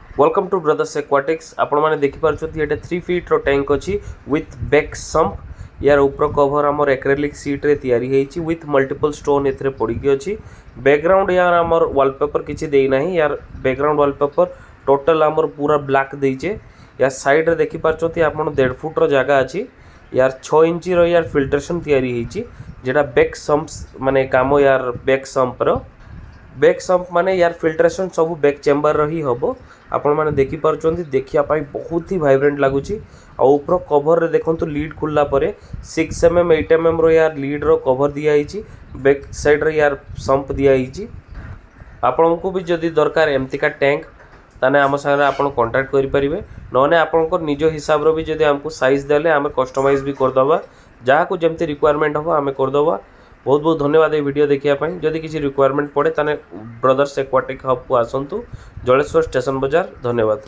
Welcome two brothers aquatics. आपण मैंने देखिपारे ये 3 फीट टैंक अच्छी विथ बैक सम्प। यार ऊपर कवर आमर एक्रेलिक सीट रे तैयारी होती विथ मल्टीपल स्टोन ए पड़ी अच्छी। बैकग्राउंड यार आमर वॉलपेपर किसी देना यार बैकग्राउंड वॉलपेपर टोटल आमर पूरा ब्लैक देचे। यार साइड रे देखिपारे आप 1.5 फुट जगह अच्छी। यार 6 इंची यार फिल्ट्रेशन तैयारी होती जेटा बैक सम्प्स माने काम यार बैक सम्प रो बैक सम्प माने यार फिल्ट्रेशन सब बैक चेम्बर ही हम आपण मैंने देखिपार देखापी बहुत ही वाइब्रेंट लगुच। ऊपर कवर रे देखो लीड खुलला परे 6 mm 8 mm रो यार लीड रो कवर दिखाई बैक साइड रे यार सम्प दिखाई। आपण को भी जदि दरकार एमतिका टैंक ताने आम सागर आप कांटेक्ट करेंगे नने आप निज हिसाब रो भी जदि आमको साइज देले आम कस्टमाइज भी करदे जहाँ को जमती रिक्वायरमेंट हम आम करदे। बहुत बहुत धन्यवाद ये वीडियो देखापी। जदि किसी रिक्वायरमेंट पड़े ताने ब्रदर्स एक्वाटिक हब को आसतु जलेश्वर स्टेशन बाजार। धन्यवाद।